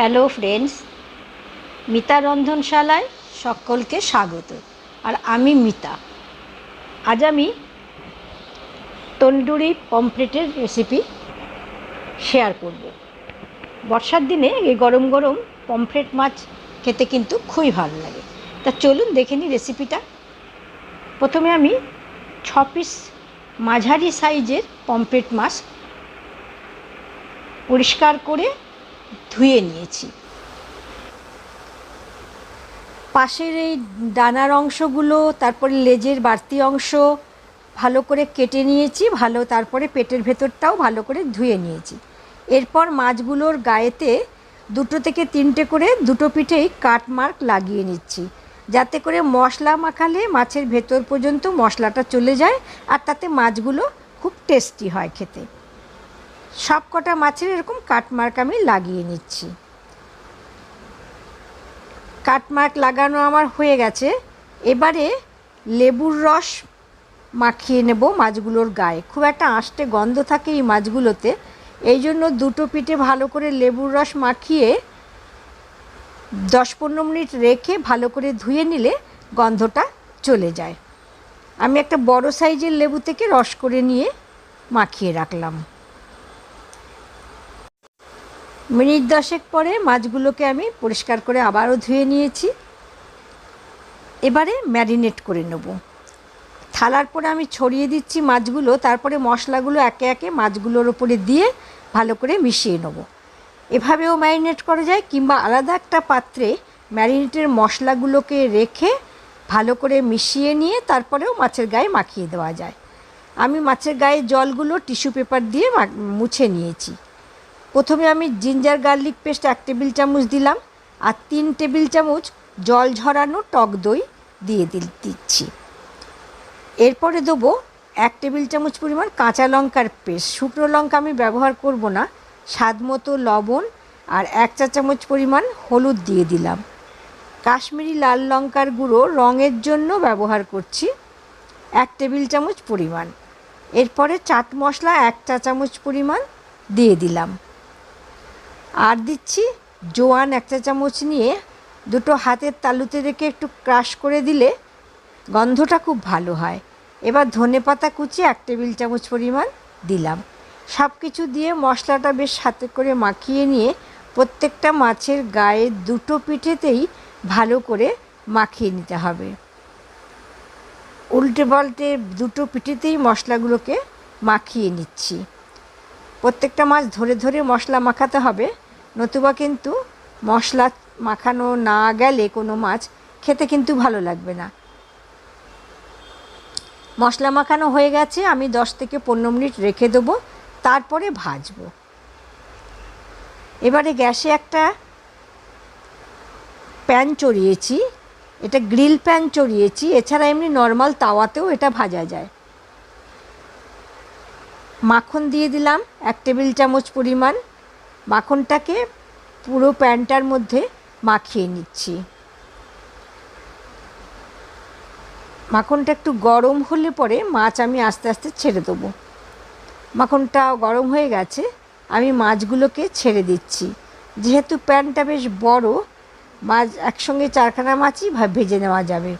Hello friends, মিতার রন্ধনশালায় সকলকে স্বাগত। আর আমি মিতা। আজ আমি তন্দুরি পমফ্রেটের রেসিপি শেয়ার করব। বর্ষার দিনে এই গরম গরম পমফ্রেট মাছ খেতে কিন্তু খুবই ভালো লাগে। তা চলুন দেখে নিই রেসিপিটা। প্রথমে আমি 6 পিস মাঝারি সাইজের পমফ্রেট মাছ পরিষ্কার করে ধুয়ে নিয়েছি। পাশের এই ডানার অংশগুলো, তারপরে লেজের বাড়তি অংশ ভালো করে কেটে নিয়েছি, তারপরে পেটের ভেতরটাও ভালো করে ধুয়ে নিয়েছি। এরপর মাছগুলোর গায়েতে 2 থেকে 3টে করে দুটো পিঠেই কাট মার্ক লাগিয়ে নিচ্ছি, যাতে করে মশলা মাখালে মাছের ভেতর পর্যন্ত মশলাটা চলে যায় আর তাতে মাছগুলো খুব টেস্টি হয় খেতে। সব কটা মাছের এরকম কাট মার্ক আমি লাগিয়ে নিচ্ছি। কাটমার্ক লাগানো আমার হয়ে গেছে। এবারে লেবুর রস মাখিয়ে নেব মাছগুলোর গায়ে। খুব একটা আঁশটে গন্ধ থাকে এই মাছগুলোতে, এই জন্য দুটো পিঠে ভালো করে লেবুর রস মাখিয়ে 10-15 মিনিট রেখে ভালো করে ধুয়ে নিলে গন্ধটা চলে যায়। আমি একটা বড় সাইজের লেবু থেকে রস করে নিয়ে মাখিয়ে রাখলাম। মিনিট 10 পরে মাছগুলোকে আমি পরিষ্কার করে আবারও ধুয়ে নিয়েছি। এবারে ম্যারিনেট করে নেব। থালার পরে আমি ছড়িয়ে দিচ্ছি মাছগুলো, তারপরে মশলাগুলো একে একে মাছগুলোর উপরে দিয়ে ভালো করে মিশিয়ে নেব। এভাবেও ম্যারিনেট করা যায়, কিংবা আলাদা একটা পাত্রে ম্যারিনেটের মশলাগুলোকে রেখে ভালো করে মিশিয়ে নিয়ে তারপরেও মাছের গায়ে মাখিয়ে দেওয়া যায়। আমি মাছের গায়ে জলগুলো টিস্যু পেপার দিয়ে মুছে নিয়েছি। প্রথমে আমি জিঞ্জার গার্লিক পেস্ট 1 টেবিল চামচ দিলাম, আর 3 টেবিল চামচ জল ঝরানো টক দই দিয়ে দিচ্ছি। এরপরে দেবো 1 টেবিল চামচ পরিমাণ কাঁচা লঙ্কার পেস্ট। শুকনো লঙ্কা আমি ব্যবহার করব না। স্বাদ মতো লবণ আর 1 চা চামচ পরিমাণ হলুদ দিয়ে দিলাম। কাশ্মীরি লাল লঙ্কার গুঁড়ো রঙের জন্য ব্যবহার করছি 1 টেবিল চামচ পরিমাণ। এরপরে চাট মশলা 1 চা চামচ পরিমাণ দিয়ে দিলাম। আর দিচ্ছি জোয়ান 1 চা চামচ নিয়ে দুটো হাতের তালুতে রেখে একটু ক্রাশ করে দিলে গন্ধটা খুব ভালো হয়। এবার ধনেপাতা কুচি 1 টেবিল চামচ পরিমাণ দিলাম। সব কিছু দিয়ে মশলাটা বেশ হাতে করে মাখিয়ে নিয়ে প্রত্যেকটা মাছের গায়ে দুটো পিঠেতেই ভালো করে মাখিয়ে নিতে হবে। উল্টে পাল্টে দুটো পিঠেতেই মশলাগুলোকে মাখিয়ে নিচ্ছি। প্রত্যেকটা মাছ ধরে ধরে মশলা মাখাতে হবে, নতুবা কিন্তু মশলা মাখানো না গেলে কোনো মাছ খেতে কিন্তু ভালো লাগবে না। মশলা মাখানো হয়ে গেছে, আমি 10 থেকে 15 মিনিট রেখে দেবো, তারপরে ভাজবো। এবারে গ্যাসে একটা প্যান চড়িয়েছি, এটা গ্রিল প্যান চড়িয়েছি। এছাড়া এমনি নর্মাল তাওয়াতেও এটা ভাজা যায়। মাখন দিয়ে দিলাম 1 টেবিল চামচ পরিমাণ। মাখনটাকে পুরো প্যানটার মধ্যে মাখিয়ে নিচ্ছি। মাখনটা একটু গরম হলে পরে মাছ আমি আস্তে আস্তে ছেড়ে দেবো। মাখনটা গরম হয়ে গেছে, আমি মাছগুলোকে ছেড়ে দিচ্ছি। যেহেতু প্যানটা বেশ বড়, মাছ একসঙ্গে 4খানা মাছই ভেজে নেওয়া যাবে।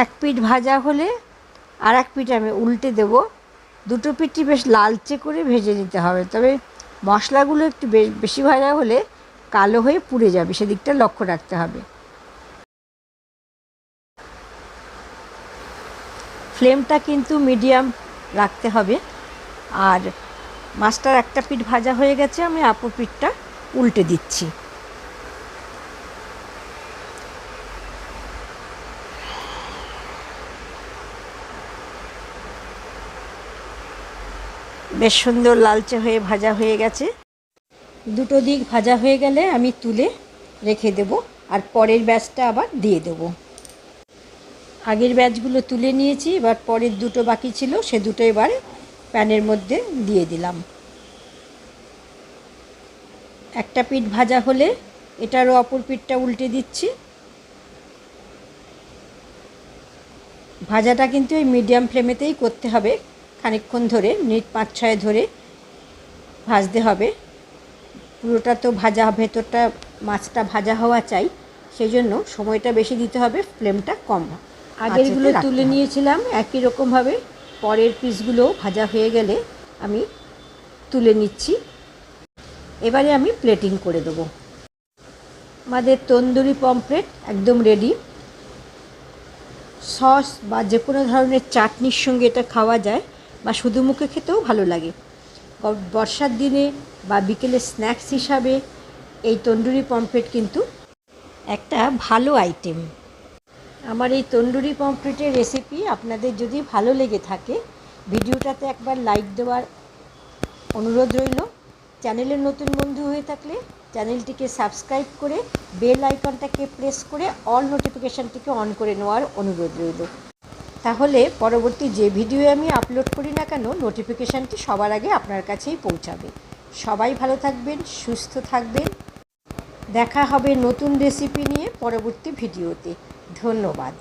এক পিঠ ভাজা হলে আর এক পিঠ আমি উল্টে দেব। দুটো পিঠই বেশ লালচে করে ভেজে নিতে হবে, তবে মশলাগুলো একটু বেশি ভাজা হলে কালো হয়ে পুড়ে যাবে, সেদিকটা লক্ষ্য রাখতে হবে। ফ্লেমটা কিন্তু মিডিয়াম রাখতে হবে। আর মাছটার একটা পিঠ ভাজা হয়ে গেছে, আমি অপর পিঠটা উল্টে দিচ্ছি। বেশ সুন্দর লালচে হয়ে ভাজা হয়ে গেছে। দুটো দিক ভাজা হয়ে গেলে আমি তুলে রেখে দেব, আর পরের ব্যাচটা আবার দিয়ে দেব। আগের ব্যাচগুলো তুলে নিয়েছি, এবার পরের দুটো বাকি ছিল, সে দুটো এবার প্যানের মধ্যে দিয়ে দিলাম। একটা পিঠ ভাজা হলে এটারও অপর পিঠটা উল্টে দিচ্ছি। ভাজাটা কিন্তু এই মিডিয়াম ফ্লেমেতেই করতে হবে, খানিকক্ষণ ধরে মিনিট 5-6 ধরে ভাজতে হবে। পুরোটা তো ভাজা, ভেতরটা মাছটা ভাজা হওয়া চাই, সেই জন্য সময়টা বেশি দিতে হবে, ফ্লেমটা কম। আগেরগুলো তুলে নিয়েছিলাম একই রকমভাবে। পরের পিসগুলো ভাজা হয়ে গেলে আমি তুলে নিচ্ছি। এবারে আমি প্লেটিং করে দেবো। আমাদের তন্দুরি পমফ্রেট একদম রেডি। সস বা যে কোনো ধরনের চাটনির সঙ্গে এটা খাওয়া যায়, বা শুধু মুখে খেতেও ভালো লাগে। বর্ষার দিনে বা বিকেলে স্ন্যাক্স হিসাবে এই তন্দুরি পমফ্রেট কিন্তু একটা ভালো আইটেম। আমার এই তন্দুরি পমফ্রেটের রেসিপি আপনাদের যদি ভালো লেগে থাকে, ভিডিওটাতে একবার লাইক দেওয়ার অনুরোধ রইল। চ্যানেলের নতুন বন্ধু হয়ে থাকলে চ্যানেলটিকে সাবস্ক্রাইব করে বেল আইকনটাকে প্রেস করে অল নোটিফিকেশানটিকে অন করে নেওয়ার অনুরোধ রইল। তাহলে পরবর্তী যে ভিডিও আমি আপলোড করি না কেন, নোটিফিকেশানটি সবার আগে আপনার কাছেই পৌঁছাবে। সবাই ভালো থাকবেন, সুস্থ থাকবেন। দেখা হবে নতুন রেসিপি নিয়ে পরবর্তী ভিডিওতে। ধন্যবাদ।